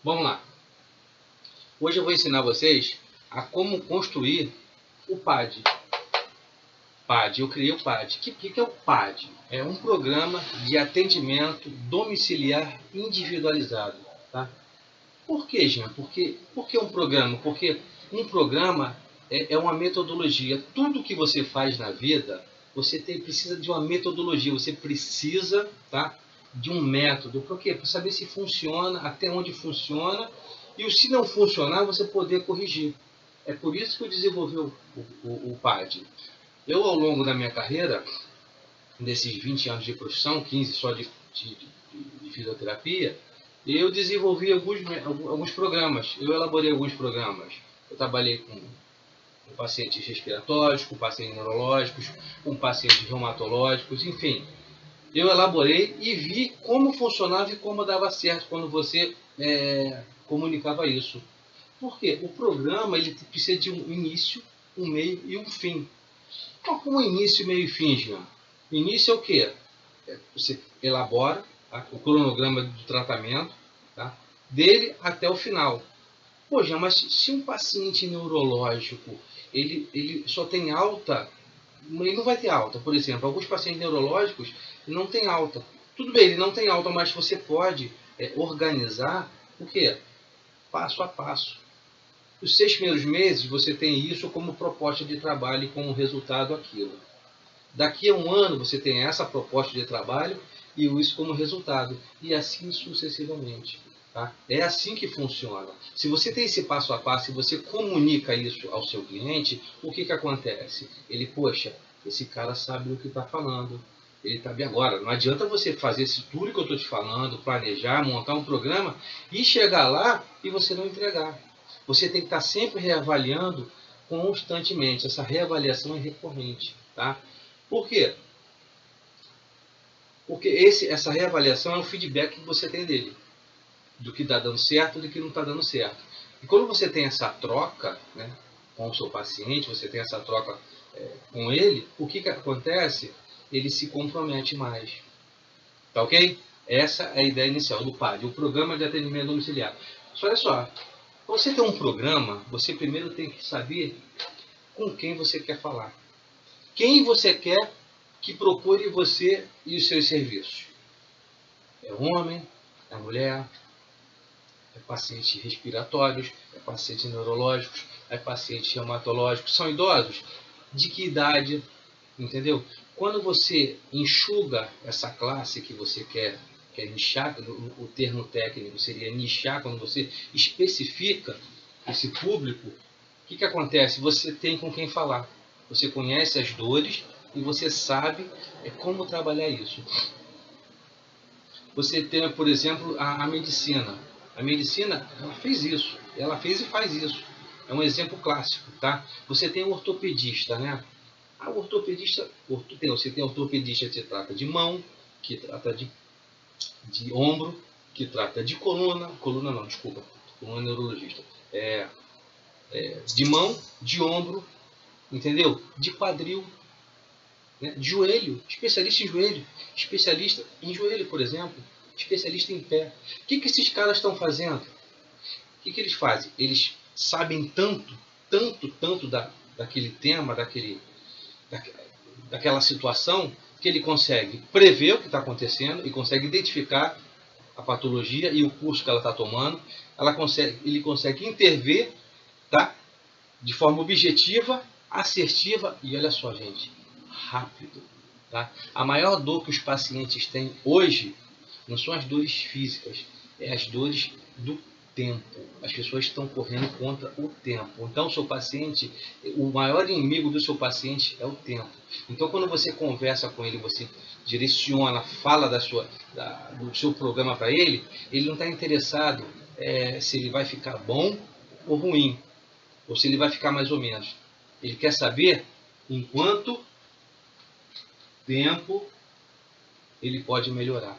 Vamos lá. Hoje eu vou ensinar vocês a como construir o PAD. Eu criei o PAD. O que é o PAD? É um programa de atendimento domiciliar individualizado. Tá? Por que, Jean? Por que um programa? Porque um programa é uma metodologia. Tudo que você faz na vida, precisa de uma metodologia. Você precisa, tá, de um método. Por quê? Para saber se funciona, até onde funciona, e se não funcionar, você poder corrigir. É por isso que eu desenvolvi o PAD. Eu, ao longo da minha carreira, desses 20 anos de profissão, 15 só de fisioterapia, eu desenvolvi alguns programas. Eu elaborei alguns programas. Eu trabalhei com pacientes respiratórios, com pacientes neurológicos, com pacientes reumatológicos, enfim. Eu elaborei e vi como funcionava e como dava certo quando você comunicava isso. Por quê? O programa ele precisa de um início, um meio e um fim. Qual é o início, meio e fim, Jean? O início é o quê? Você elabora, tá, o cronograma do tratamento, tá, dele até o final. Pô, Jean, mas se um paciente neurológico ele só tem alta, ele não vai ter alta. Por exemplo, alguns pacientes neurológicos não têm alta. Tudo bem, ele não tem alta, mas você pode organizar o quê? Passo a passo. Os 6 primeiros meses você tem isso como proposta de trabalho e como resultado aquilo. Daqui a um ano você tem essa proposta de trabalho e isso como resultado. E assim sucessivamente. Tá? É assim que funciona. Se você tem esse passo a passo e você comunica isso ao seu cliente, o que acontece? Ele, poxa, esse cara sabe do que está falando. Ele está bem agora. Não adianta você fazer isso tudo que eu estou te falando, planejar, montar um programa e chegar lá e você não entregar. Você tem que estar sempre reavaliando constantemente. Essa reavaliação é recorrente. Tá? Por quê? Porque essa reavaliação é o feedback que você tem dele. Do que está dando certo e do que não está dando certo. E quando você tem essa troca, né, com o seu paciente, você tem essa troca com ele, o que acontece? Ele se compromete mais. Tá ok? Essa é a ideia inicial do PAD, o Programa de Atendimento Domiciliar. Só olha só, para você ter um programa, você primeiro tem que saber com quem você quer falar. Quem você quer que procure você e os seus serviços. É homem, é mulher, é pacientes respiratórios, é pacientes neurológicos, é pacientes reumatológicos, são idosos? De que idade? Entendeu? Quando você enxuga essa classe que você quer nichar, o termo técnico seria nichar, quando você especifica esse público, o que acontece? Você tem com quem falar. Você conhece as dores e você sabe como trabalhar isso. Você tem, por exemplo, a medicina. A medicina, ela fez isso. Ela fez e faz isso. É um exemplo clássico, tá? Você tem um ortopedista, né? O ortopedista, você tem ortopedista que trata de mão, que trata de ombro, que trata de coluna neurologista. De mão, de ombro, entendeu? De quadril, né? De joelho, especialista em joelho, especialista em joelho, por exemplo, especialista em pé. O que esses caras estão fazendo? O que eles fazem? Eles sabem tanto daquele tema, daquela situação, que ele consegue prever o que está acontecendo e consegue identificar a patologia e o curso que ela está tomando. Ele consegue intervir, tá? De forma objetiva, assertiva e, olha só, gente, rápido. Tá? A maior dor que os pacientes têm hoje não são as dores físicas, é as dores do tempo. As pessoas estão correndo contra o tempo. Então, o seu paciente, o maior inimigo do seu paciente é o tempo. Então, quando você conversa com ele, você direciona, fala do seu programa para ele, ele não está interessado se ele vai ficar bom ou ruim, ou se ele vai ficar mais ou menos. Ele quer saber em quanto tempo ele pode melhorar.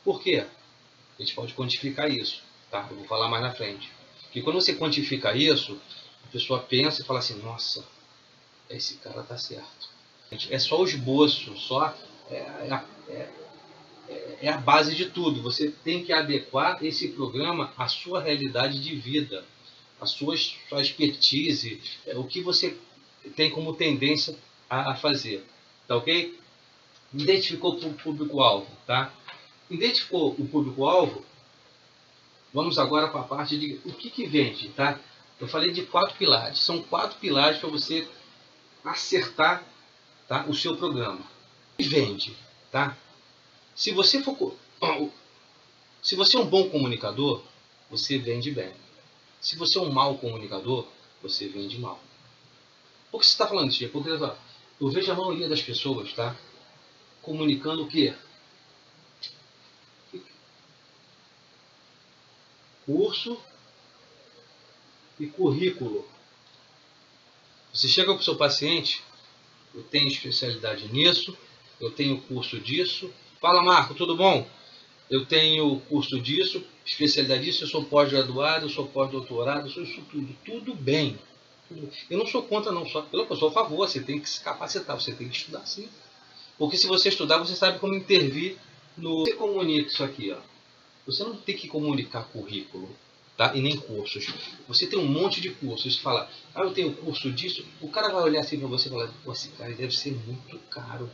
Por quê? A gente pode quantificar isso, tá? Eu vou falar mais na frente. Porque quando você quantifica isso, a pessoa pensa e fala assim, nossa, esse cara tá certo. É só o esboço, é a base de tudo. Você tem que adequar esse programa à sua realidade de vida, à sua expertise, o que você tem como tendência a fazer. Tá ok? Identificou o público-alvo, tá? Identificou o público-alvo, vamos agora para a parte de o que vende, tá? Eu falei de 4 pilares. São 4 pilares para você acertar, tá, o seu programa. O que vende, tá? Se você é um bom comunicador, você vende bem. Se você é um mau comunicador, você vende mal. Por que você está falando isso? Porque eu vejo a maioria das pessoas, tá, comunicando o quê? Curso e currículo. Você chega para o seu paciente, eu tenho especialidade nisso, eu tenho curso disso. Fala, Marco, tudo bom? Eu tenho curso disso, especialidade disso, eu sou pós-graduado, eu sou pós-doutorado, eu sou isso tudo. Tudo bem. Eu não sou contra, não, só eu sou a favor, você tem que se capacitar, você tem que estudar sim. Porque se você estudar, você sabe como intervir no... Você comunica isso aqui, ó. Você não tem que comunicar currículo, tá? E nem cursos. Você tem um monte de cursos. Você fala, eu tenho curso disso. O cara vai olhar assim para você e falar, esse cara deve ser muito caro.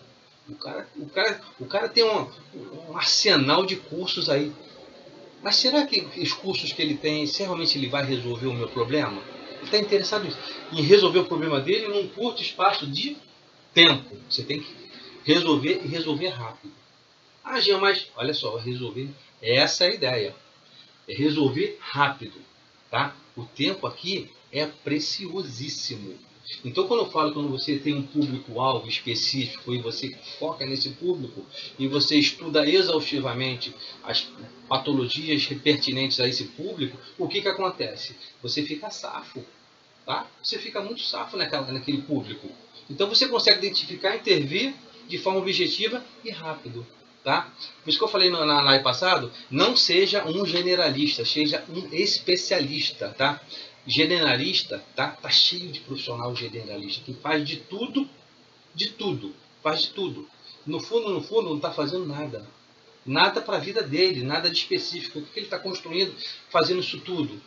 O cara tem um arsenal de cursos aí. Mas será que os cursos que ele tem, se realmente ele vai resolver o meu problema? Ele está interessado em resolver o problema dele num curto espaço de tempo. Você tem que resolver e resolver rápido. Jean, mas olha só, resolver, essa é a ideia. É resolver rápido, tá? O tempo aqui é preciosíssimo. Então, quando eu falo, quando você tem um público-alvo específico e você foca nesse público e você estuda exaustivamente as patologias pertinentes a esse público, o que acontece? Você fica safo, tá? Você fica muito safo naquele público. Então, você consegue identificar e intervir de forma objetiva e rápido. Tá? Por isso que eu falei na live passado, não seja um generalista, seja um especialista, tá? Generalista, tá cheio de profissional generalista que faz de tudo, faz de tudo. No fundo, não está fazendo nada para a vida dele, nada de específico. O que ele está construindo fazendo isso tudo?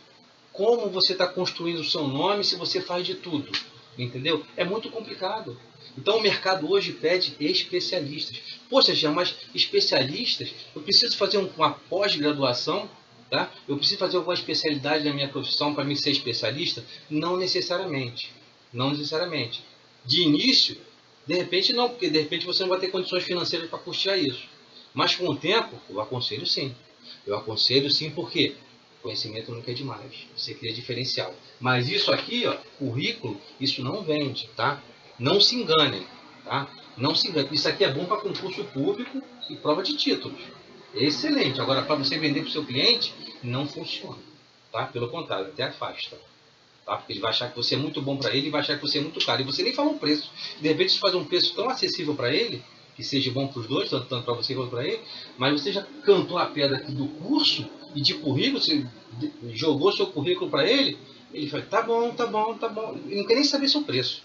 Como você está construindo o seu nome se você faz de tudo? Entendeu? É muito complicado. Então o mercado hoje pede especialistas. Poxa, Jean, mas especialistas? Eu preciso fazer uma pós-graduação? Tá? Eu preciso fazer alguma especialidade na minha profissão para mim ser especialista? Não necessariamente. Não necessariamente. De início, de repente não, porque de repente você não vai ter condições financeiras para custear isso. Mas com o tempo, eu aconselho sim. Eu aconselho sim porque conhecimento nunca é demais. Você cria diferencial. Mas isso aqui, ó, currículo, isso não vende, tá? Não se enganem, tá? Não se enganem. Isso aqui é bom para concurso público e prova de títulos. Excelente. Agora, para você vender para o seu cliente, não funciona, tá? Pelo contrário, até afasta. Tá? Porque ele vai achar que você é muito bom para ele e vai achar que você é muito caro. E você nem falou o preço. De repente, você faz um preço tão acessível para ele, que seja bom para os dois, tanto para você quanto para ele, mas você já cantou a pedra aqui do curso e de currículo, você jogou seu currículo para ele, ele fala, tá bom. Ele não quer nem saber seu preço.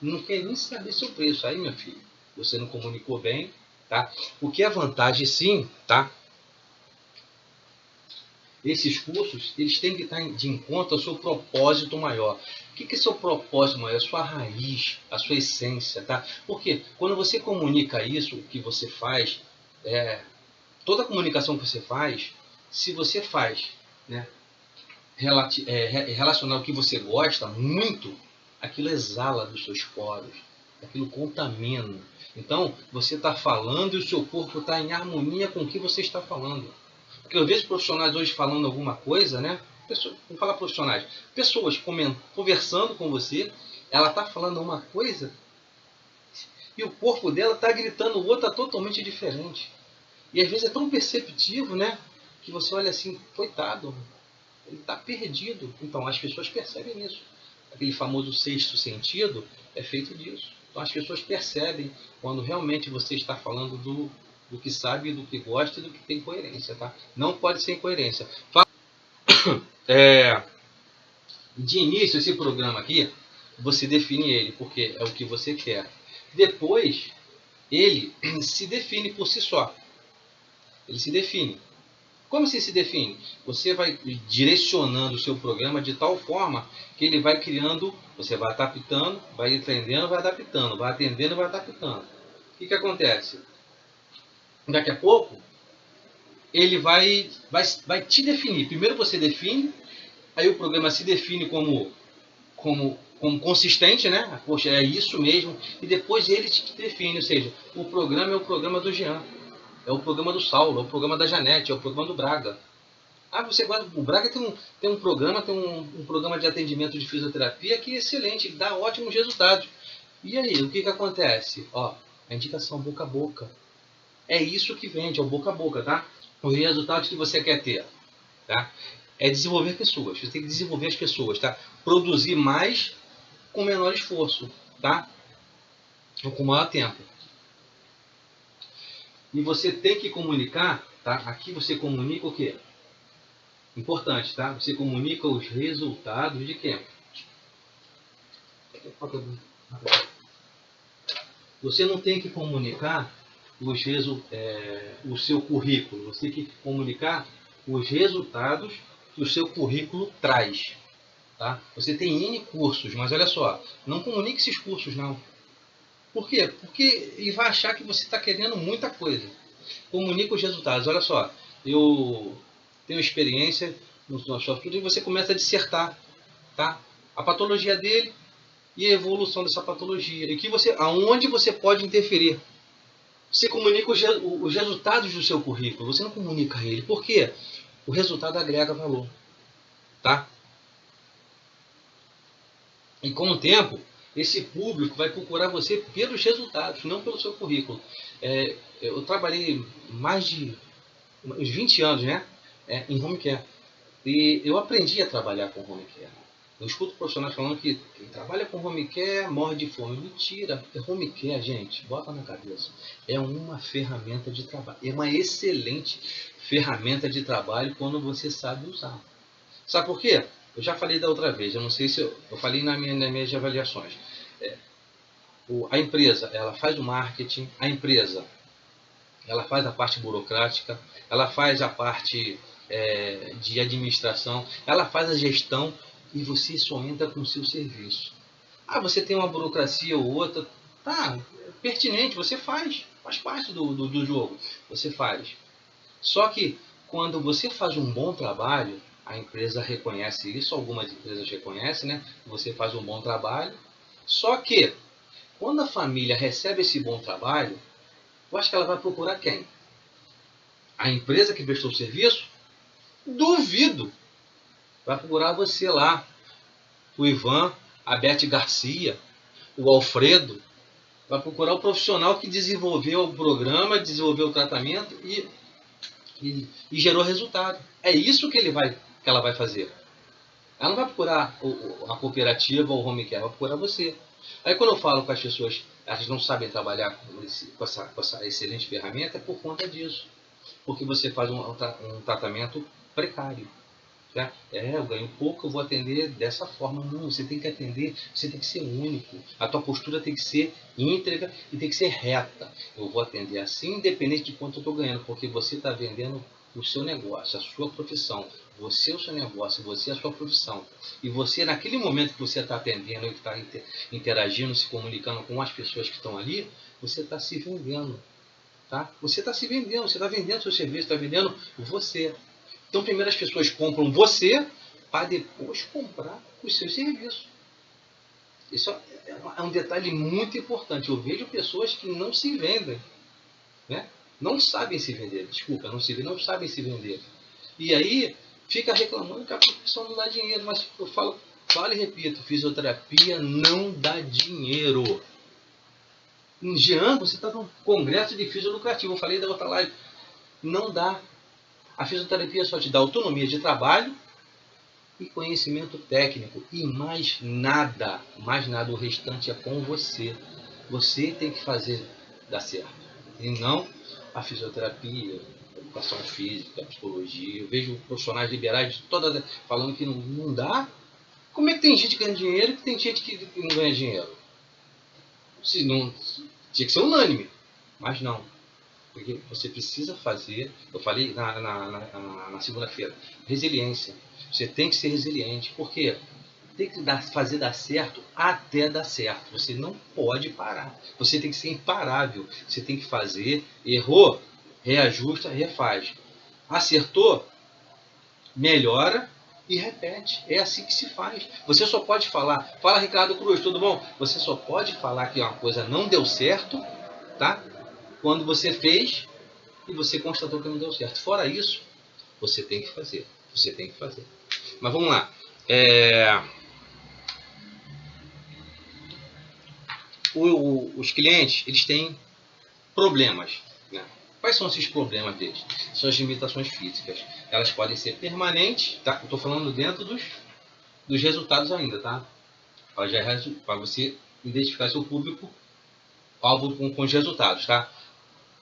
Não quer nem saber seu preço. Aí, meu filho, você não comunicou bem, tá? O que é vantagem, sim, tá? Esses cursos, eles têm que estar de encontro ao seu propósito maior. O que é seu propósito maior? A sua raiz, a sua essência, tá? Porque quando você comunica isso, o que você faz, toda a comunicação que você faz, se você faz, né, relacionar o que você gosta muito, aquilo exala dos seus poros, aquilo contamina. Então, você está falando e o seu corpo está em harmonia com o que você está falando. Porque eu vejo profissionais hoje falando alguma coisa, né? Vou falar profissionais. Pessoas conversando com você, ela está falando uma coisa e o corpo dela está gritando outra totalmente diferente. E às vezes é tão perceptivo, né? Que você olha assim, coitado, ele está perdido. Então as pessoas percebem isso. Aquele famoso sexto sentido é feito disso. Então as pessoas percebem quando realmente você está falando do que sabe, do que gosta e do que tem coerência, tá? Não pode ser incoerência. De início, esse programa aqui, você define ele, porque é o que você quer. Depois, ele se define por si só. Ele se define. Como se define? Você vai direcionando o seu programa de tal forma que ele vai criando, você vai adaptando, vai entendendo, vai adaptando, vai atendendo, vai adaptando. O que acontece? Daqui a pouco, ele vai te definir. Primeiro você define, aí o programa se define como consistente, né? Poxa, é isso mesmo. E depois ele te define, ou seja, o programa é o programa do Jean, é o programa do Saulo, é o programa da Janete, é o programa do Braga. Ah, você guarda. O Braga tem um programa, um programa de atendimento de fisioterapia que é excelente, dá ótimos resultados. E aí, o que acontece? Ó, a indicação boca a boca. É isso que vende, é o boca a boca, tá? Os resultados que você quer ter, tá? É desenvolver pessoas. Você tem que desenvolver as pessoas, tá? Produzir mais com menor esforço, tá? Ou com maior tempo. E você tem que comunicar, tá? Aqui você comunica o quê? Importante, tá? Você comunica os resultados de quê? Você não tem que comunicar o seu currículo. Você tem que comunicar os resultados que o seu currículo traz. Tá? Você tem N cursos, mas olha só, não comunique esses cursos não. Por quê? Porque ele vai achar que você está querendo muita coisa. Comunique os resultados. Olha só, eu tenho experiência no software e você começa a dissertar, tá? A patologia dele e a evolução dessa patologia. E aonde você pode interferir. Você comunica os resultados do seu currículo. Você não comunica ele. Por quê? O resultado agrega valor. Tá? E com o tempo, esse público vai procurar você pelos resultados, não pelo seu currículo. Eu trabalhei mais de uns 20 anos, né, em home care. E eu aprendi a trabalhar com home care. Eu escuto profissionais falando que quem trabalha com home care morre de fome. Mentira. Home care, gente, bota na cabeça. É uma ferramenta de trabalho. É uma excelente ferramenta de trabalho quando você sabe usar. Sabe por quê? Eu já falei da outra vez. Eu não sei se eu falei nas minhas avaliações. A empresa, ela faz o marketing. A empresa, ela faz a parte burocrática. Ela faz a parte de administração. Ela faz a gestão. E você só entra com o seu serviço. Ah, você tem uma burocracia ou outra, tá, pertinente, você faz parte do jogo, você faz. Só que quando você faz um bom trabalho, a empresa reconhece isso, algumas empresas reconhecem, né? Você faz um bom trabalho. Só que quando a família recebe esse bom trabalho, eu acho que ela vai procurar quem? A empresa que prestou o serviço? Duvido! Vai procurar você lá, o Ivan, a Beth Garcia, o Alfredo. Vai procurar o profissional que desenvolveu o programa, desenvolveu o tratamento e gerou resultado. É isso que ela vai fazer. Ela não vai procurar a cooperativa ou o home care, vai procurar você. Aí quando eu falo com as pessoas, elas não sabem trabalhar com essa excelente ferramenta, é por conta disso. Porque você faz um tratamento precário. Eu ganho pouco, eu vou atender dessa forma. Não, você tem que atender, você tem que ser único. A tua postura tem que ser íntegra e tem que ser reta. Eu vou atender assim, independente de quanto eu estou ganhando, porque você está vendendo o seu negócio, a sua profissão. Você é o seu negócio, você é a sua profissão. E você, naquele momento que você está atendendo e que está interagindo, se comunicando com as pessoas que estão ali, você está se vendendo. Tá? Você está se vendendo, você está vendendo seu serviço, está vendendo você. Então, primeiro as pessoas compram você para depois comprar os seus serviços. Isso é um detalhe muito importante. Eu vejo pessoas que não se vendem, né? Não sabem se vender. Desculpa, não sabem se vender. E aí fica reclamando que a profissão não dá dinheiro. Mas eu falo e repito, fisioterapia não dá dinheiro. Jean, você está num congresso de fisiolucrativo. Eu falei da outra live. Não dá. A fisioterapia só te dá autonomia de trabalho e conhecimento técnico. E mais nada. Mais nada. O restante é com você. Você tem que fazer dar certo. E não a fisioterapia, a educação física, a psicologia. Eu vejo profissionais liberais de todas falando que não dá. Como é que tem gente que ganha dinheiro e que tem gente que não ganha dinheiro? Se não, tinha que ser unânime. Mas não. Porque você precisa fazer, eu falei na segunda-feira, resiliência. Você tem que ser resiliente, porque tem que fazer dar certo até dar certo. Você não pode parar. Você tem que ser imparável. Você tem que fazer, errou, reajusta, refaz. Acertou, melhora e repete. É assim que se faz. Você só pode falar, fala Ricardo Cruz, tudo bom? Você só pode falar que uma coisa não deu certo, tá? Quando você fez e você constatou que não deu certo. Fora isso, você tem que fazer. Você tem que fazer. Mas vamos lá. Os clientes, eles têm problemas, né? Quais são esses problemas deles? São as limitações físicas. Elas podem ser permanentes, tá? Eu estou falando dentro dos resultados ainda, tá? Para você identificar seu público-alvo com os resultados, tá?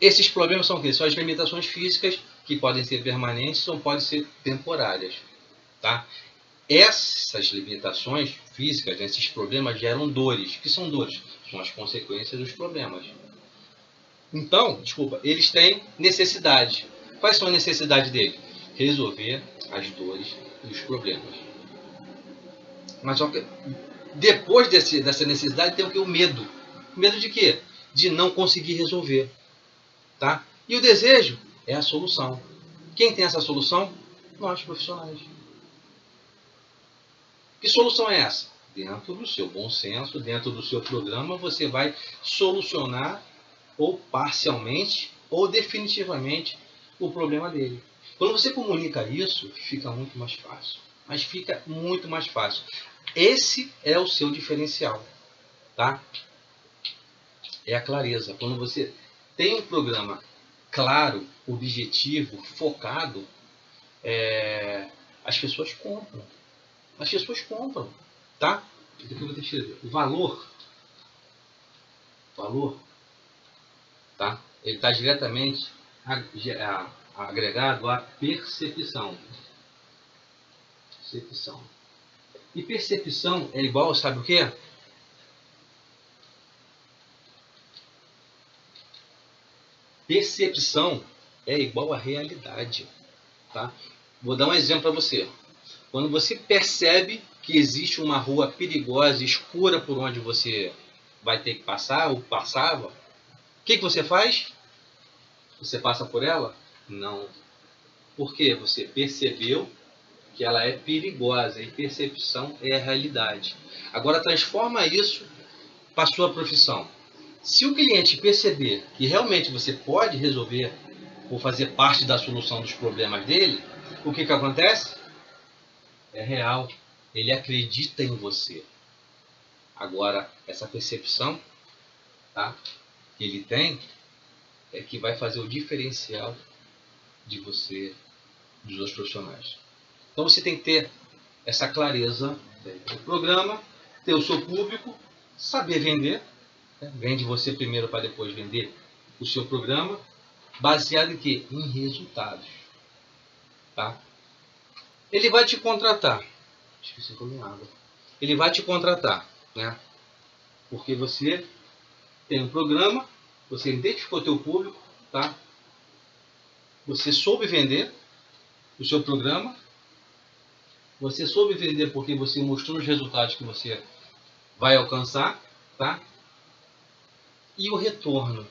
Esses problemas são o quê? São as limitações físicas, que podem ser permanentes ou podem ser temporárias, tá? Essas limitações físicas, esses problemas geram dores. O que são dores? São as consequências dos problemas. Então, eles têm necessidade. Quais são as necessidades deles? Resolver as dores e os problemas. Mas depois dessa necessidade tem o que? O medo. Medo de quê? De não conseguir resolver. Tá? E o desejo é a solução. Quem tem essa solução? Nós, profissionais. Que solução é essa? Dentro do seu bom senso, dentro do seu programa, você vai solucionar ou parcialmente ou definitivamente o problema dele. Quando você comunica isso, fica muito mais fácil. Mas fica muito mais fácil. Esse é o seu diferencial, tá? É a clareza. Quando você tem um programa claro, objetivo, focado, as pessoas compram. As pessoas compram, tá? Depois eu vou te dizer. O valor, tá? Ele está diretamente agregado à percepção. Percepção. E percepção é igual, sabe o quê? Percepção é igual à realidade, tá? Vou dar um exemplo para você. Quando você percebe que existe uma rua perigosa, escura por onde você vai ter que passar ou passava, o que você faz? Você passa por ela? Não. Por quê? Você percebeu que ela é perigosa e percepção é a realidade. Agora transforma isso para a sua profissão. Se o cliente perceber que realmente você pode resolver ou fazer parte da solução dos problemas dele, o que acontece? É real. Ele acredita em você. Agora, essa percepção, tá, que ele tem é que vai fazer o diferencial de você, dos outros profissionais. Então você tem que ter essa clareza do programa, ter o seu público, saber vender, né? Vende você primeiro para depois vender o seu programa, baseado em quê? Em resultados. Tá? Ele vai te contratar. Esqueci de comer água. Ele vai te contratar, né? Porque você tem um programa, você identificou o teu público, tá? Você soube vender o seu programa, você soube vender porque você mostrou os resultados que você vai alcançar, tá? E o retorno.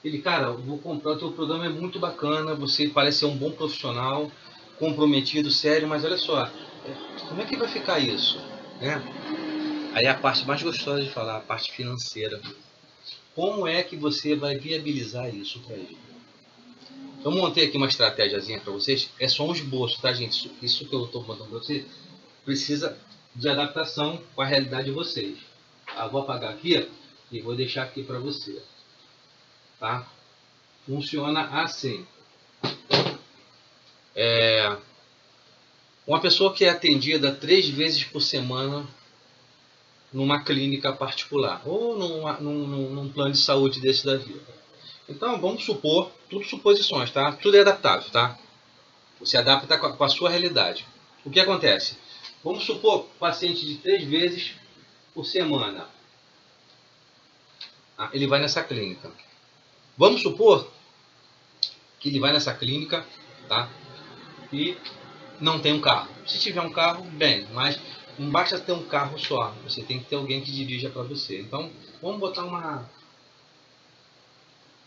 Ele, cara, eu vou comprar, o teu programa é muito bacana, você parece ser um bom profissional, comprometido, sério, mas olha só, como é que vai ficar isso? Né? Aí a parte mais gostosa de falar, a parte financeira. Como é que você vai viabilizar isso para ele? Eu montei aqui uma estratégiazinha para vocês, é só um esboço, tá, gente? Isso que eu estou montando para vocês precisa de adaptação com a realidade de vocês. Eu vou apagar aqui e vou deixar aqui para você. Tá? Funciona assim. Uma pessoa que é atendida 3 vezes por semana numa clínica particular ou num plano de saúde desse da vida. Então, vamos supor, tudo suposições, tá? Tudo é adaptável, tá? Você adapta com a sua realidade. O que acontece? Vamos supor, paciente de 3 vezes por semana. Ele vai nessa clínica. Vamos supor que ele vai nessa clínica, tá? E não tem um carro. Se tiver um carro, bem, mas não basta ter um carro só. Você tem que ter alguém que dirija para você. Então, vamos botar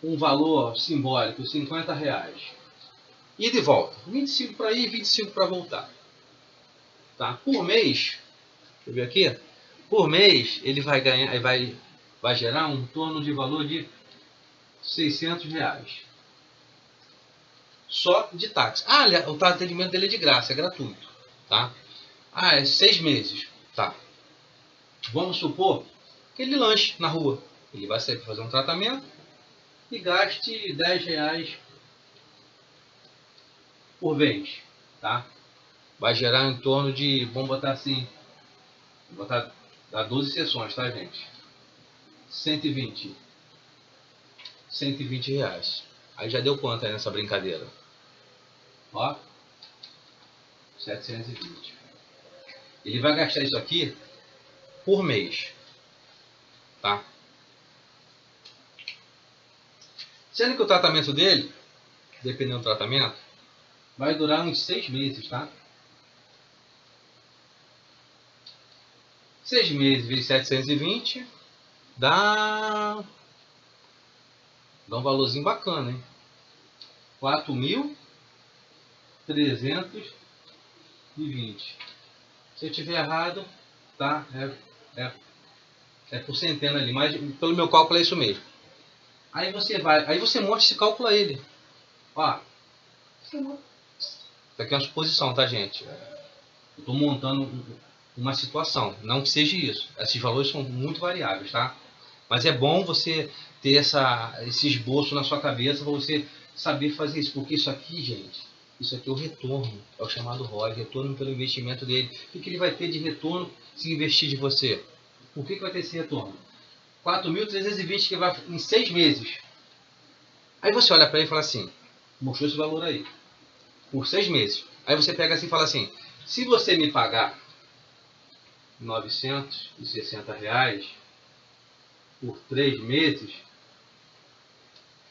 um valor simbólico, R$ 50. E de volta. 25 para ir, 25 para voltar. Tá? Por mês, deixa eu ver aqui, por mês ele vai ganhar, vai gerar um torno de valor de R$ 600. Só de táxi. Ah, o atendimento dele é de graça, é gratuito. Tá? Ah, é 6 meses. Tá. Vamos supor que ele lanche na rua. Ele vai sair para fazer um tratamento e gaste R$ 10 por vez. Tá? Vai gerar em torno de, vamos botar assim, vou botar, dá 12 sessões, tá, gente? 120. R$ 120. Aí já deu quanto aí nessa brincadeira? Ó, 720. Ele vai gastar isso aqui por mês, tá? Sendo que o tratamento dele, dependendo do tratamento, vai durar uns 6 meses, tá? 6 meses vezes 720 dá um valorzinho bacana, hein? 4.320. Se eu tiver errado, tá? É por centena ali, mas pelo meu cálculo é isso mesmo. Aí você mostra esse cálculo a ele. Ó, isso aqui é uma suposição, tá, gente? Eu estou montando uma situação, não que seja isso. Esses valores são muito variáveis, tá? Mas é bom você ter esse esboço na sua cabeça para você saber fazer isso, porque isso aqui, gente, isso aqui é o retorno, é o chamado ROI, retorno pelo investimento dele. O que ele vai ter de retorno se investir de você? Por que vai ter esse retorno? 4.320 que vai em 6 meses. Aí você olha para ele e fala assim, mostrou esse valor aí, por 6 meses. Aí você pega assim e fala assim, se você me pagar R$ 960 por 3 meses,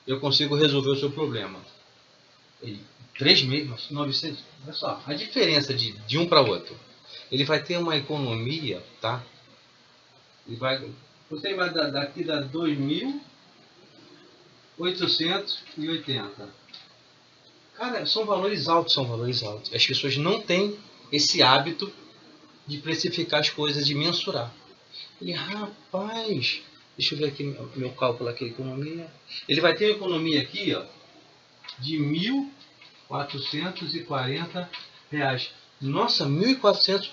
eu consigo resolver o seu problema. 3 meses, 900, olha só, a diferença de um para outro. Ele vai ter uma economia, tá? Você vai daqui da 2.880. Cara, são valores altos, são valores altos. As pessoas não têm esse hábito de precificar as coisas, de mensurar. Ele, rapaz, deixa eu ver aqui meu cálculo aqui, economia. Ele vai ter uma economia aqui, ó, de R$ 1.440. Nossa, 1.400.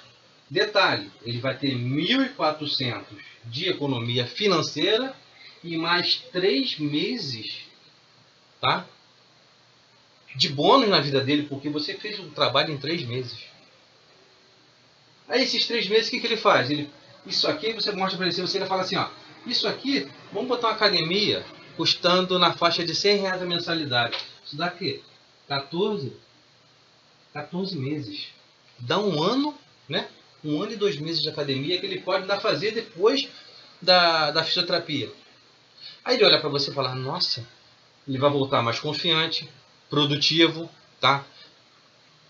Detalhe, ele vai ter 1.400 de economia financeira e mais 3 meses, tá? De bônus na vida dele, porque você fez um trabalho em 3 meses. Aí esses 3 meses, o que ele faz? Isso aqui você mostra para ele, você fala assim, ó, isso aqui, vamos botar uma academia custando na faixa de R$ 100 a mensalidade. Isso dá o quê? 14 meses. Dá um ano, né? 1 ano e 2 meses de academia que ele pode ainda fazer depois da fisioterapia. Aí ele olha para você e fala, nossa, ele vai voltar mais confiante, produtivo, tá?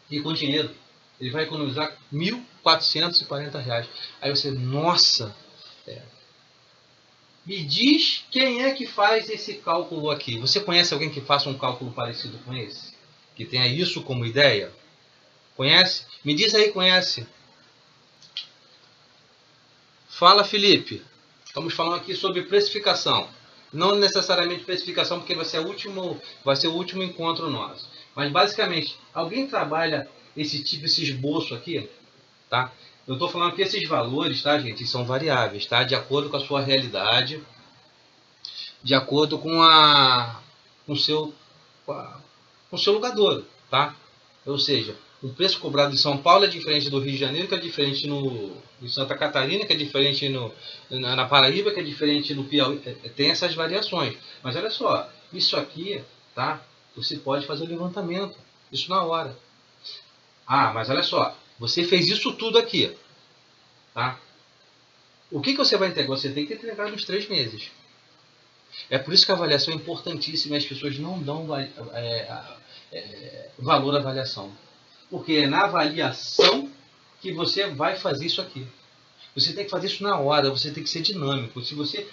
E com dinheiro. Ele vai economizar R$ 1.440. Aí você, nossa, me diz quem é que faz esse cálculo aqui. Você conhece alguém que faça um cálculo parecido com esse? Que tenha isso como ideia? Conhece? Me diz aí, conhece? Fala, Felipe. Estamos falando aqui sobre precificação. Não necessariamente precificação, porque vai ser o último encontro nosso. Mas basicamente, alguém trabalha esse esboço aqui, tá? Eu estou falando que esses valores, tá, gente, são variáveis, tá? De acordo com a sua realidade, de acordo com o seu lugador, tá? Ou seja, o preço cobrado em São Paulo é diferente do Rio de Janeiro, que é diferente em Santa Catarina, que é diferente na Paraíba, que é diferente no Piauí. Tem essas variações. Mas olha só, isso aqui, tá? Você pode fazer o levantamento, isso na hora. Ah, mas olha só, você fez isso tudo aqui, tá? O que você vai entregar? Você tem que entregar nos 3 meses. É por isso que a avaliação é importantíssima e as pessoas não dão valor à avaliação. Porque é na avaliação que você vai fazer isso aqui. Você tem que fazer isso na hora, você tem que ser dinâmico. Se você...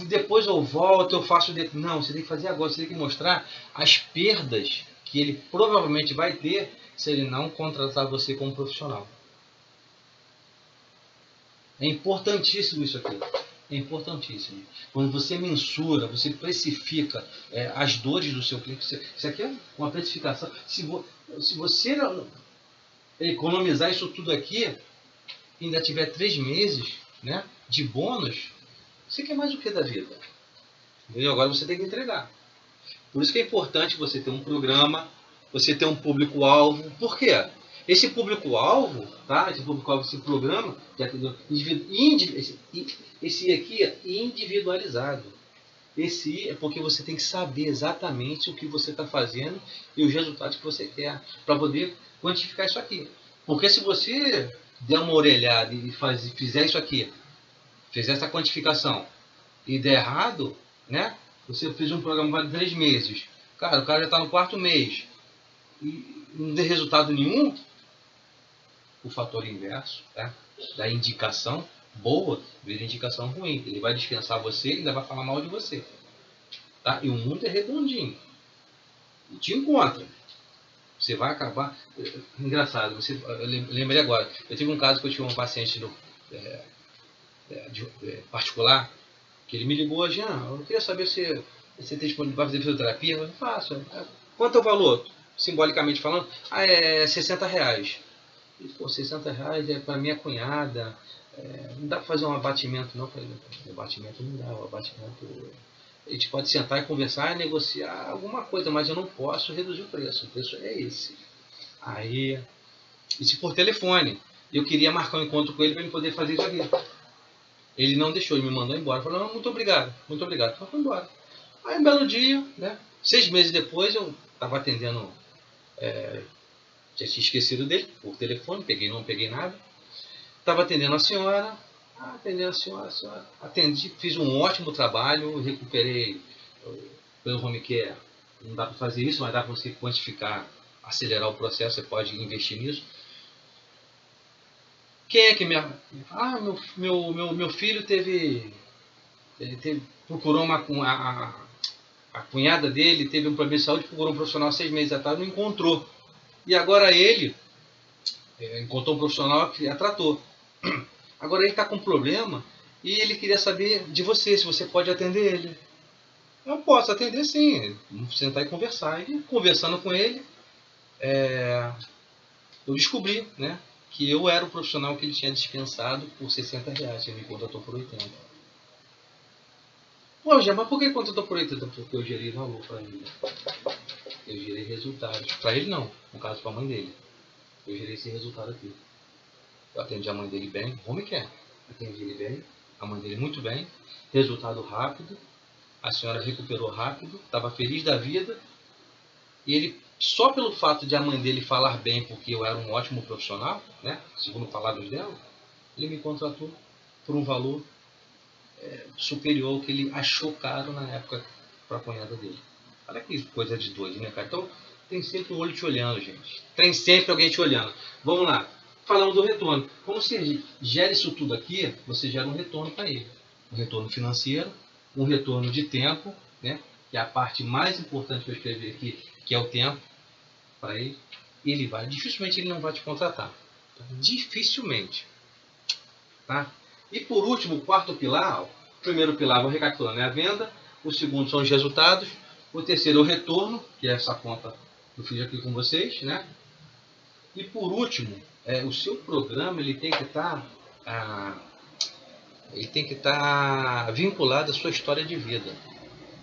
depois eu volto, eu faço... Não, você tem que fazer agora, você tem que mostrar as perdas que ele provavelmente vai ter se ele não contratar você como profissional. É importantíssimo isso aqui. É importantíssimo. Quando você mensura, você precifica as dores do seu cliente. Isso aqui é uma precificação. Se você economizar isso tudo aqui, e ainda tiver 3 meses, né, de bônus, você quer mais o que da vida? Entendeu? Agora você tem que entregar. Por isso que é importante você ter um programa, você ter um público-alvo. Por quê? Esse público-alvo, tá? Esse público-alvo, esse programa, esse aqui é individualizado. Esse é porque você tem que saber exatamente o que você está fazendo e os resultados que você quer, para poder quantificar isso aqui. Porque se você der uma orelhada e fizer isso aqui, fizer essa quantificação e der errado, né? Você fez um programa de 3 meses. Cara, o cara já está no 4º mês e não der resultado nenhum, o fator inverso, tá? Da indicação boa vira indicação ruim. Ele vai dispensar você e ainda vai falar mal de você. Tá? E o mundo é redondinho. E te encontra. Você vai acabar... Engraçado, eu lembrei agora. Eu tive um caso que eu tive um paciente particular, que ele me ligou, Jean, eu queria saber se você tem disponível para fazer fisioterapia. Eu faço. Quanto é o valor? Simbolicamente falando, é R$60. E, pô, R$60 é para minha cunhada, não dá para fazer um abatimento não. Eu falei, o abatimento não dá, o abatimento... A gente pode sentar e conversar e negociar alguma coisa, mas eu não posso reduzir o preço é esse. Aí, isso por telefone. Eu queria marcar um encontro com ele para ele poder fazer isso aqui. Ele não deixou, ele me mandou embora. Falou, não, muito obrigado, muito obrigado. Então, foi embora. Aí, um belo dia, né, 6 meses depois, eu estava atendendo, já tinha esquecido dele, por telefone, não peguei nada. Estava atendendo a senhora, atendi, fiz um ótimo trabalho, recuperei pelo home care. Não dá para fazer isso, mas dá para você quantificar, acelerar o processo, você pode investir nisso. Quem é que me... meu filho procurou a cunhada dele, teve um problema de saúde, procurou um profissional 6 meses atrás, não encontrou. E agora ele encontrou um profissional que a tratou. Agora ele está com um problema e ele queria saber de você, se você pode atender ele. Eu posso atender sim, vamos sentar e conversar. E conversando com ele, eu descobri, né, que eu era o profissional que ele tinha dispensado por R$60, ele me contratou por 80. Pô, já, mas por que contratou por 80? Porque eu gerei valor para ele. Eu gerei resultados. Para ele não, no caso para a mãe dele. Eu gerei esse resultado aqui. Eu atendi a mãe dele bem, home care. Atendi ele bem, a mãe dele muito bem. Resultado rápido. A senhora recuperou rápido, estava feliz da vida. E ele, só pelo fato de a mãe dele falar bem, porque eu era um ótimo profissional, né, segundo palavras dela, ele me contratou por um valor superior ao que ele achou caro na época para a cunhada dele. Olha que coisa de doido, né, cara? Então, tem sempre um olho te olhando, gente. Tem sempre alguém te olhando. Vamos lá. Falando do retorno. Como você gera isso tudo aqui, você gera um retorno para ele. Um retorno financeiro, um retorno de tempo, né? Que é a parte mais importante que eu escrevi aqui, que é o tempo para ele. Dificilmente ele não vai te contratar. Tá? Dificilmente. Tá? E por último, o 4º pilar. O primeiro pilar, vou recapitulando, é a venda. O segundo são os resultados. O terceiro é o retorno, que é essa conta que eu fiz aqui com vocês, né? E por último, o seu programa ele tem que estar vinculado à sua história de vida.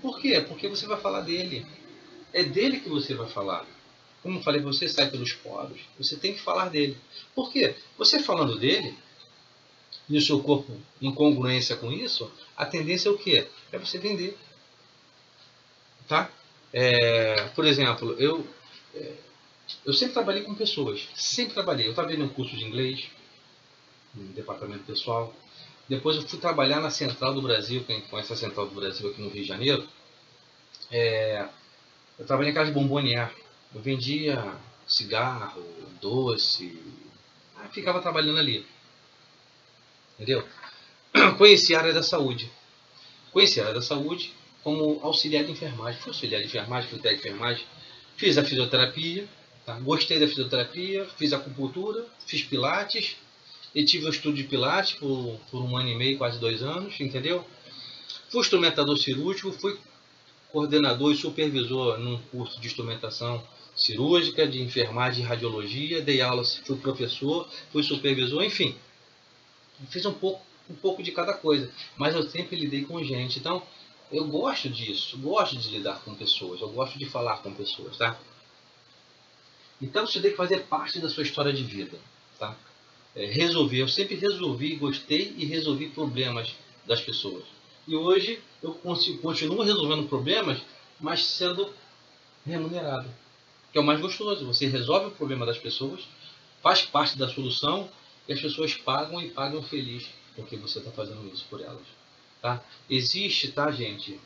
Por quê? Porque você vai falar dele. É dele que você vai falar. Como eu falei, você sai pelos poros. Você tem que falar dele. Por quê? Você falando dele, e o seu corpo em congruência com isso, a tendência é o quê? É você vender. Tá? Por exemplo, eu sempre trabalhei com pessoas. Sempre trabalhei. Eu trabalhei num curso de inglês, no departamento pessoal. Depois eu fui trabalhar na Central do Brasil, quem conhece a Central do Brasil aqui no Rio de Janeiro. Eu trabalhei em casa de bombonier. Eu vendia cigarro, doce, ficava trabalhando ali, entendeu? Conheci a área da saúde. Conheci a área da saúde como auxiliar de enfermagem. Fui auxiliar de enfermagem, fui técnico de enfermagem, fiz a fisioterapia, tá? Gostei da fisioterapia, fiz acupuntura, fiz pilates, e tive um estudo de pilates por 1 ano e meio, quase 2 anos, entendeu? Fui instrumentador cirúrgico, fui coordenador e supervisor num curso de instrumentação cirúrgica, de enfermagem e radiologia, dei aulas, fui professor, fui supervisor, enfim, fiz um pouco de cada coisa, mas eu sempre lidei com gente, então eu gosto disso, gosto de lidar com pessoas, eu gosto de falar com pessoas, tá? Então isso tem que fazer parte da sua história de vida, tá? Eu sempre resolvi, gostei e resolvi problemas das pessoas. E hoje eu continuo resolvendo problemas, mas sendo remunerado, que é o mais gostoso. Você resolve o problema das pessoas, faz parte da solução e as pessoas pagam e pagam feliz porque você está fazendo isso por elas. Tá? Existe, tá, gente?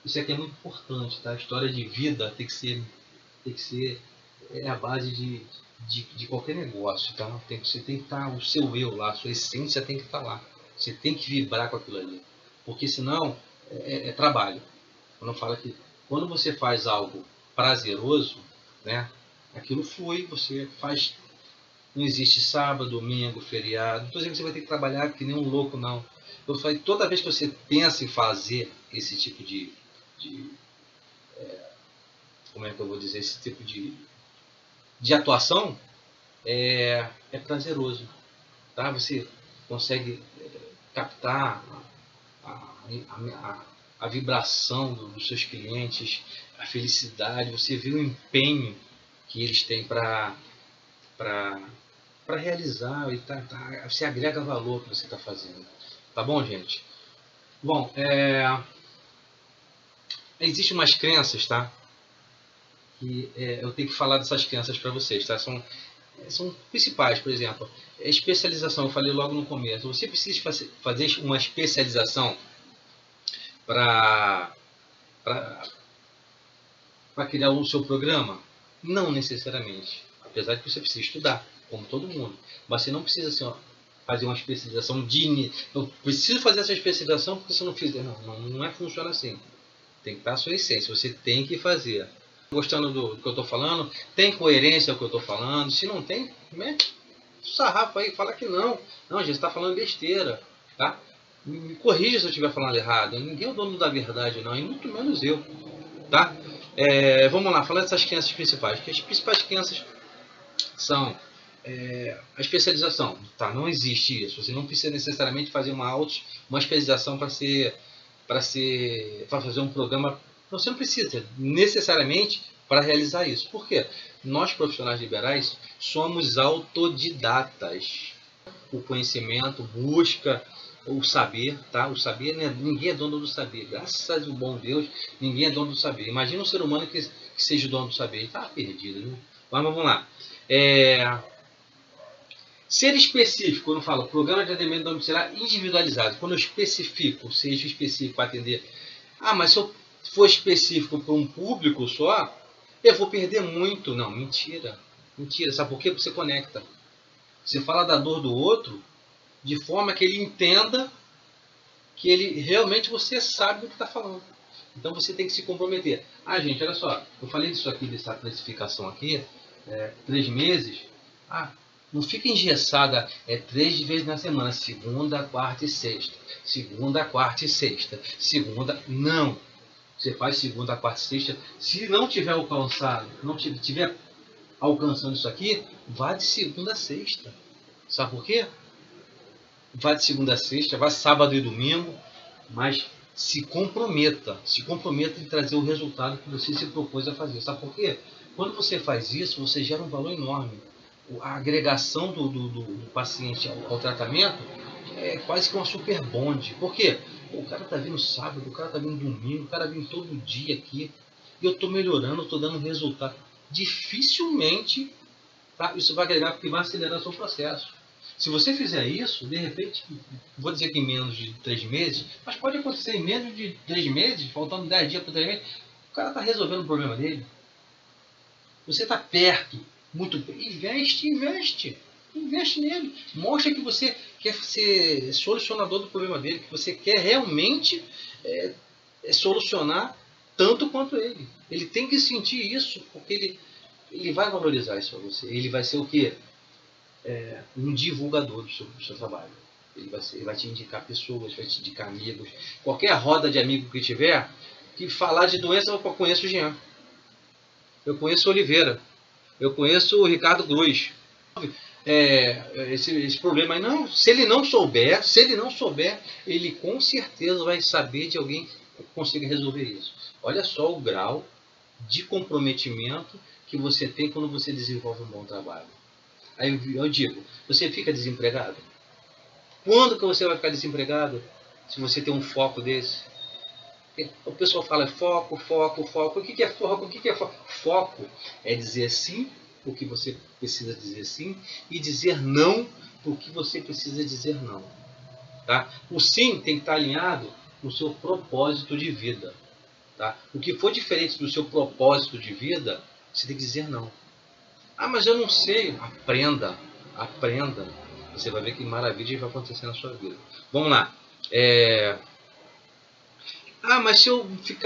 Isso aqui é muito importante, tá? A história de vida tem que ser a base de qualquer negócio, tá? Você tem que estar o seu eu lá, a sua essência tem que estar lá. Você tem que vibrar com aquilo ali, porque senão é trabalho. Quando fala que quando você faz algo prazeroso, né? Aquilo flui, você faz. Não existe sábado, domingo, feriado. Não estou dizendo que você vai ter que trabalhar que nem um louco, não. Eu falei, toda vez que você pensa em fazer esse tipo de como é que eu vou dizer, esse tipo de atuação, é prazeroso, tá? Você consegue captar a vibração dos seus clientes, a felicidade, você vê o empenho que eles têm para realizar e você agrega valor que você está fazendo. Tá bom, gente? Bom, existem umas crenças, tá? Que eu tenho que falar dessas crenças para vocês, tá? São principais, por exemplo, especialização, eu falei logo no começo. Você precisa fazer uma especialização para criar o seu programa? Não necessariamente, apesar de que você precisa estudar, como todo mundo. Mas você não precisa assim, fazer uma especialização eu preciso fazer essa especialização porque se eu não fizer, não funciona assim. Tem que estar a sua essência, você tem que fazer. Gostando do que eu estou falando? Tem coerência ao que eu estou falando? Se não tem, mete o sarrafo aí, fala que não. Não, gente, está falando besteira, tá? Me corrija se eu estiver falando errado. Ninguém é o dono da verdade, não, e muito menos eu, tá? Vamos lá, falar dessas crenças principais. Porque as principais crenças são a especialização, tá? Não existe isso. Você não precisa necessariamente fazer uma especialização para fazer um programa. Você não precisa necessariamente para realizar isso. Por quê? Nós, profissionais liberais, somos autodidatas. O conhecimento busca o saber, tá? O saber, né? Ninguém é dono do saber. Graças ao bom Deus, ninguém é dono do saber. Imagina um ser humano que seja dono do saber. Ele está perdido, né? Mas vamos lá. Ser específico, quando eu falo programa de atendimento domiciliar individualizado, quando eu especifico, seja específico para atender. Mas se eu for específico para um público só, eu vou perder muito. Não, mentira. Mentira, sabe por quê? Porque você conecta. Você fala da dor do outro de forma que ele entenda que ele realmente você sabe do que está falando. Então você tem que se comprometer. Gente, olha só, eu falei disso aqui, dessa classificação aqui, 3 meses. Não fica engessada 3 vezes na semana, segunda, quarta e sexta. Segunda, quarta e sexta. Segunda, não. Você faz segunda, quarta e sexta. Se não tiver alcançado, não tiver alcançando isso aqui, vá de segunda a sexta. Sabe por quê? Vá de segunda a sexta, vá sábado e domingo, mas se comprometa em trazer o resultado que você se propôs a fazer. Sabe por quê? Quando você faz isso, você gera um valor enorme. A agregação do paciente ao tratamento é quase que uma super bonde. Por quê? O cara está vindo sábado, o cara está vindo domingo, o cara vem todo dia aqui, e eu estou melhorando, estou dando resultado. Dificilmente, tá? Isso vai agregar porque vai acelerar o seu processo. Se você fizer isso, de repente, vou dizer que em menos de 3 meses, mas pode acontecer em menos de 3 meses, faltando 10 dias para 3 meses, o cara está resolvendo o problema dele. Você está perto, muito perto. Investe nele. Mostra que você quer ser solucionador do problema dele, que você quer realmente solucionar tanto quanto ele. Ele tem que sentir isso, porque ele vai valorizar isso para você. Ele vai ser o quê? Um divulgador do seu trabalho. Ele vai te indicar pessoas, vai te indicar amigos. Qualquer roda de amigo que tiver, que falar de doença, eu conheço o Jean. Eu conheço o Oliveira. Eu conheço o Ricardo Cruz. Esse problema aí, não, se ele não souber, ele com certeza vai saber de alguém que consiga resolver isso. Olha só o grau de comprometimento que você tem quando você desenvolve um bom trabalho. Aí eu digo, você fica desempregado? Quando que você vai ficar desempregado? Se você tem um foco desse? O pessoal fala foco. O que é foco? O que é foco? Foco é dizer sim porque você precisa dizer sim e dizer não porque você precisa dizer não. Tá? O sim tem que estar alinhado com o seu propósito de vida. Tá? O que for diferente do seu propósito de vida, você tem que dizer não. Ah, mas eu não sei. Aprenda. Você vai ver que maravilha vai acontecer na sua vida. Vamos lá. Ah, mas se eu se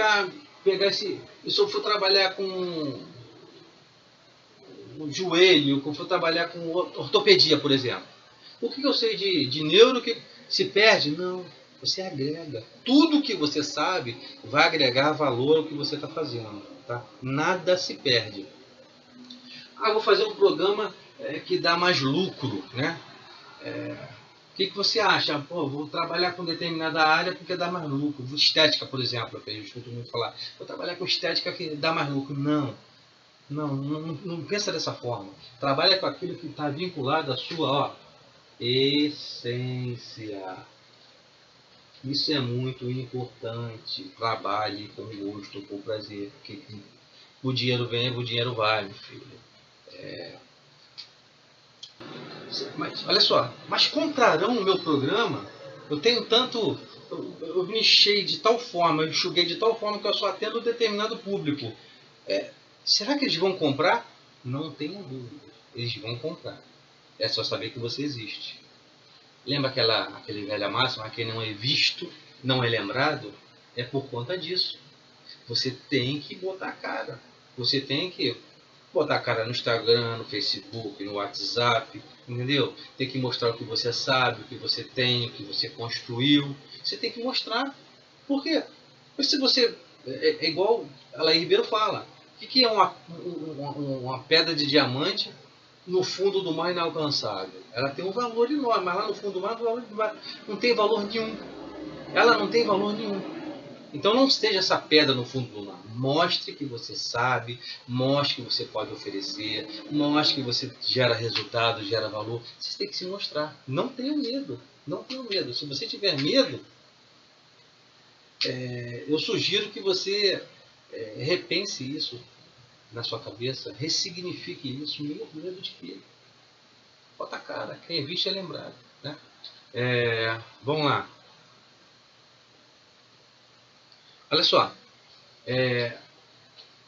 eu for trabalhar com o joelho, se eu for trabalhar com ortopedia, por exemplo. O que eu sei de neuro que se perde? Não, você agrega. Tudo que você sabe vai agregar valor ao que você está fazendo. Tá? Nada se perde. Ah, vou fazer um programa que dá mais lucro, né? O que você acha? Pô, vou trabalhar com determinada área porque dá mais lucro. Estética, por exemplo, que eu escuto muito falar. Vou trabalhar com estética que dá mais lucro. Não pensa dessa forma. Trabalha com aquilo que está vinculado à sua essência. Isso é muito importante. Trabalhe com gosto, com prazer. Porque o dinheiro vem, o dinheiro vai, meu filho. Mas, olha só, mas comprarão o meu programa? Eu tenho tanto. Eu me enchei de tal forma, eu enxuguei de tal forma que eu só atendo um determinado público. Será que eles vão comprar? Não tenho dúvida. Eles vão comprar. É só saber que você existe. Lembra aquele velha máxima, quem não é visto, não é lembrado? É por conta disso. Você tem que botar a cara. Você tem que botar a cara no Instagram, no Facebook, no WhatsApp, entendeu? Tem que mostrar o que você sabe, o que você tem, o que você construiu. Você tem que mostrar. Por quê? Porque se você... É igual a Laís Ribeiro fala. O que é uma pedra de diamante no fundo do mar inalcançável? Ela tem um valor enorme, mas lá no fundo do mar não tem valor nenhum. Ela não tem valor nenhum. Então não esteja essa pedra no fundo do mar. Mostre que você sabe, mostre que você pode oferecer, mostre que você gera resultado, gera valor. Você tem que se mostrar. Não tenha medo. Não tenha medo. Se você tiver medo, eu sugiro que você repense isso na sua cabeça, ressignifique isso. Medo de quê? Bota a cara. Quem é visto é lembrado. Né? Vamos lá. Olha só.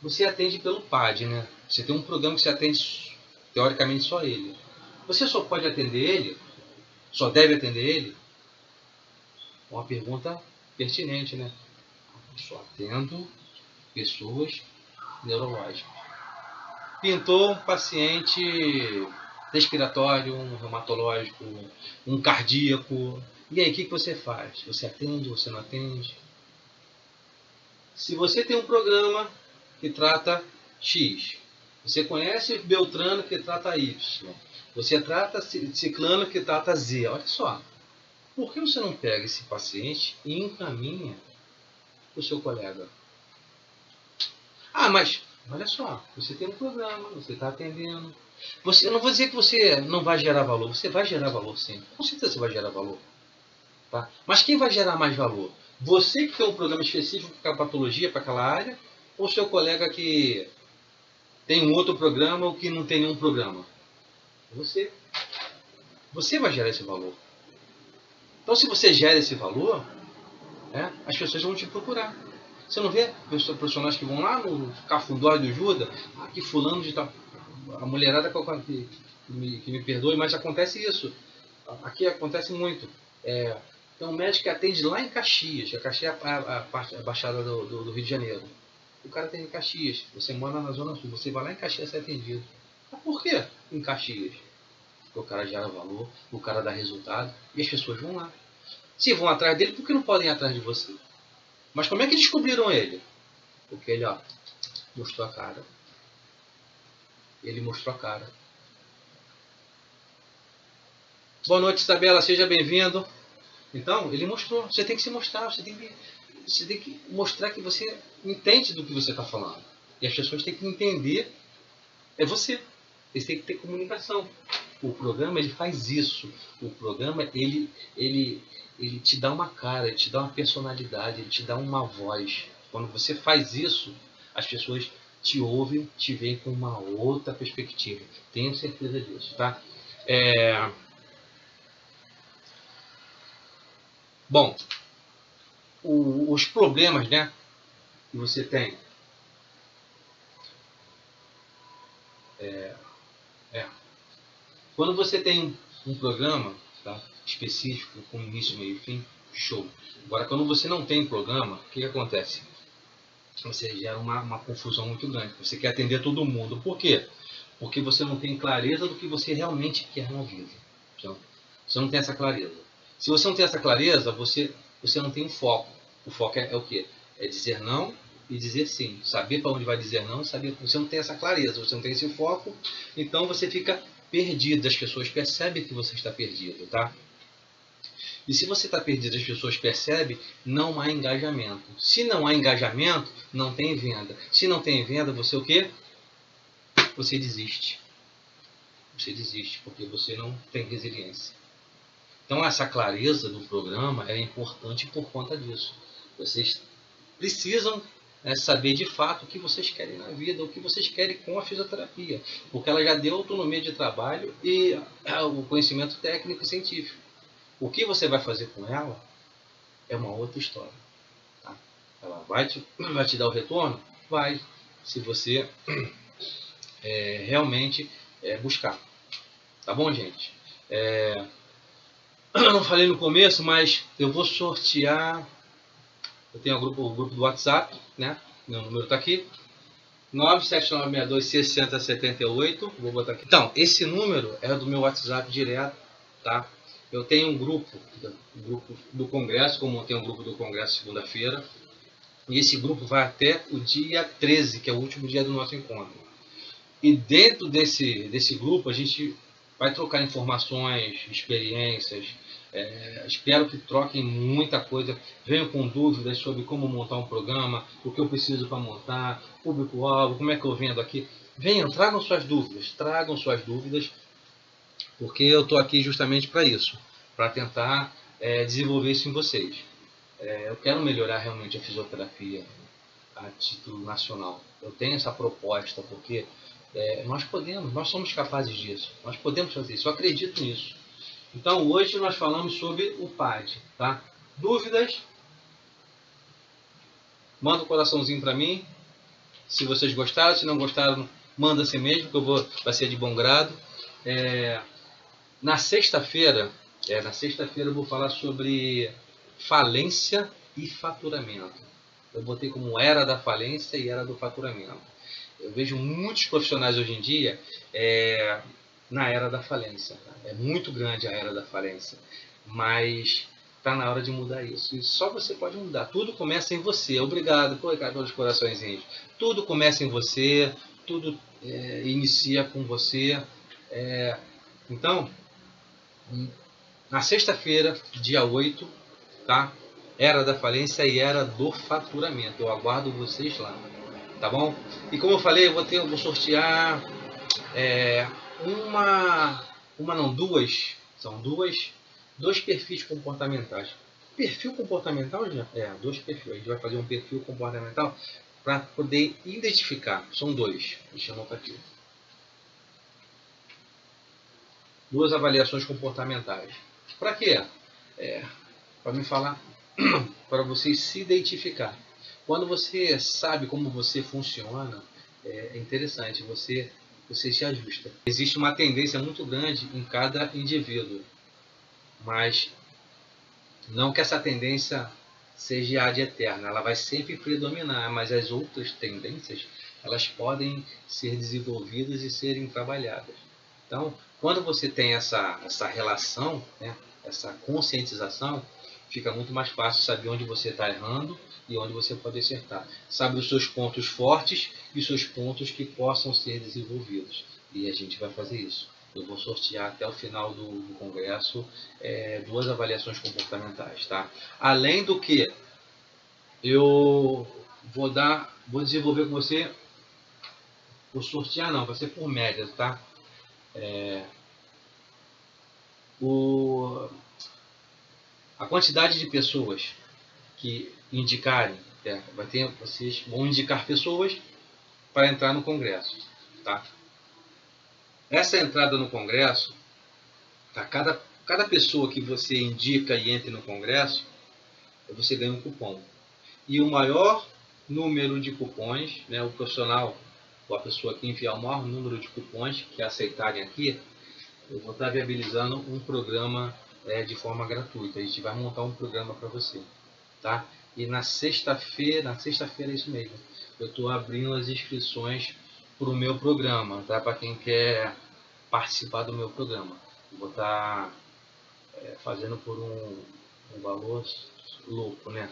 Você atende pelo PAD, né? Você tem um programa que você atende, teoricamente, só ele. Você só pode atender ele, só deve atender ele? Uma pergunta pertinente, né? Só atendo pessoas neurológicas. Pintou um paciente respiratório, um reumatológico, um cardíaco. E aí, o que você faz? Você atende, você não atende? Se você tem um programa que trata X, você conhece Beltrano que trata Y, você trata Ciclano que trata Z. Olha só, por que você não pega esse paciente e encaminha para o seu colega? Ah, mas olha só, você tem um programa, você está atendendo. Eu não vou dizer que você não vai gerar valor, você vai gerar valor sim, com certeza você vai gerar valor. Tá? Mas quem vai gerar mais valor? Você que tem um programa específico para a patologia, para aquela área, ou seu colega que tem um outro programa ou que não tem nenhum programa? Você. Você vai gerar esse valor. Então, se você gera esse valor, as pessoas vão te procurar. Você não vê profissionais que vão lá no Cafundó do Judas, que fulano de tal. A mulherada que me perdoe, mas acontece isso. Aqui acontece muito. Tem um médico que atende lá em Caxias. A Caxias é a baixada do Rio de Janeiro. O cara tem em Caxias. Você mora na Zona Sul. Você vai lá em Caxias ser atendido. Mas por quê em Caxias? Porque o cara gera valor, o cara dá resultado e as pessoas vão lá. Se vão atrás dele, por que não podem ir atrás de você? Mas como é que descobriram ele? Porque ele mostrou a cara. Ele mostrou a cara. Boa noite, Isabela. Seja bem-vindo. Então, ele mostrou. Você tem que se mostrar. Você tem que mostrar que você entende do que você está falando. E as pessoas têm que entender. É você. Eles têm que ter comunicação. O programa, ele faz isso. O programa, ele te dá uma cara, ele te dá uma personalidade, ele te dá uma voz. Quando você faz isso, as pessoas te ouvem, te veem com uma outra perspectiva. Tenho certeza disso, tá? Bom, os problemas, né, que você tem. Quando você tem um programa, tá, específico, com início, meio e fim, show. Agora, quando você não tem programa, o que acontece? Você gera uma confusão muito grande. Você quer atender todo mundo. Por quê? Porque você não tem clareza do que você realmente quer na vida. Então, você não tem essa clareza. Se você não tem essa clareza, você não tem um foco. O foco é o quê? É dizer não e dizer sim. Saber para onde vai dizer não e saber. Você não tem essa clareza, você não tem esse foco, então você fica perdido. As pessoas percebem que você está perdido, tá? E se você está perdido, as pessoas percebem, não há engajamento. Se não há engajamento, não tem venda. Se não tem venda, você o quê? Você desiste. Você desiste, porque você não tem resiliência. Então essa clareza do programa é importante por conta disso. Vocês precisam saber de fato o que vocês querem na vida, o que vocês querem com a fisioterapia. Porque ela já deu autonomia de trabalho e o conhecimento técnico e científico. O que você vai fazer com ela é uma outra história. Tá? Ela vai te dar o retorno? Vai, se você realmente buscar. Tá bom, gente? Eu não falei no começo, mas eu vou sortear. Eu tenho o grupo do WhatsApp, né? Meu número está aqui. 979626078. Vou botar aqui. Então, esse número é do meu WhatsApp direto, tá? Eu tenho um grupo do Congresso, como eu tenho um grupo do Congresso segunda-feira. E esse grupo vai até o dia 13, que é o último dia do nosso encontro. E dentro desse grupo a gente vai trocar informações, experiências. Espero que troquem muita coisa. Venham com dúvidas sobre como montar um programa, o que eu preciso para montar, público-alvo, como é que eu vendo aqui. Venham, tragam suas dúvidas, porque eu estou aqui justamente para isso, para tentar desenvolver isso em vocês. Eu quero melhorar realmente a fisioterapia a título nacional. Eu tenho essa proposta, porque nós somos capazes disso, nós podemos fazer isso, eu acredito nisso. Então hoje nós falamos sobre o PAD, tá? Dúvidas? Manda um coraçãozinho para mim, se vocês gostaram, se não gostaram, manda assim mesmo, que vai ser de bom grado. Na sexta-feira eu vou falar sobre falência e faturamento. Eu botei como era da falência e era do faturamento. Eu vejo muitos profissionais hoje em dia na era da falência. É muito grande a era da falência, mas está na hora de mudar isso. E só você pode mudar. Tudo começa em você. Obrigado, pelos coraçõezinhos. Tudo começa em você, tudo inicia com você. Então, na sexta-feira, dia 8, tá? Era da falência e era do faturamento. Eu aguardo vocês lá, tá bom? E como eu falei, eu vou sortear dois perfis comportamentais. Perfil comportamental já? Dois perfis. A gente vai fazer um perfil comportamental para poder identificar. São dois. Deixa eu anotar aqui. 2 avaliações comportamentais. Para quê? Para me falar, para você se identificar. Quando você sabe como você funciona, é interessante, você se ajusta. Existe uma tendência muito grande em cada indivíduo, mas não que essa tendência seja ad eterna, ela vai sempre predominar, mas as outras tendências, elas podem ser desenvolvidas e serem trabalhadas. Então, quando você tem essa relação, né, essa conscientização, fica muito mais fácil saber onde você está errando e onde você pode acertar. Sabe os seus pontos fortes e os seus pontos que possam ser desenvolvidos. E a gente vai fazer isso. Eu vou sortear até o final do congresso 2 avaliações comportamentais, tá? Além do que eu vou desenvolver com você, vou sortear não, vai ser por média, tá? A quantidade de pessoas que indicarem, vocês vão indicar pessoas para entrar no congresso, tá? Essa entrada no congresso, tá? Cada pessoa que você indica e entre no congresso, você ganha um cupom. E o maior número de cupons, né, o profissional, ou a pessoa que enviar o maior número de cupons que aceitarem aqui, eu vou estar viabilizando um programa de forma gratuita. A gente vai montar um programa para você, tá? E na sexta-feira é isso mesmo, eu estou abrindo as inscrições para o meu programa, tá? Para quem quer participar do meu programa. Eu vou estar fazendo por um valor louco, né?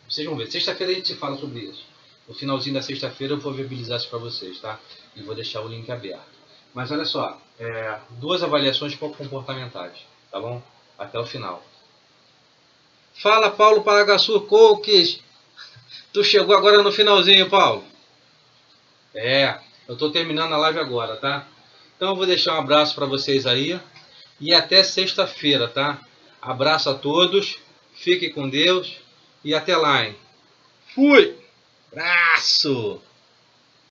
Vocês vão ver, sexta-feira a gente fala sobre isso. No finalzinho da sexta-feira eu vou viabilizar isso para vocês, tá? E vou deixar o link aberto. Mas olha só, 2 avaliações comportamentais, tá bom? Até o final. Fala, Paulo Palagaçu Coaches. Tu chegou agora no finalzinho, Paulo. Eu tô terminando a live agora, tá? Então eu vou deixar um abraço para vocês aí. E até sexta-feira, tá? Abraço a todos. Fiquem com Deus. E até lá, hein? Fui! Abraço!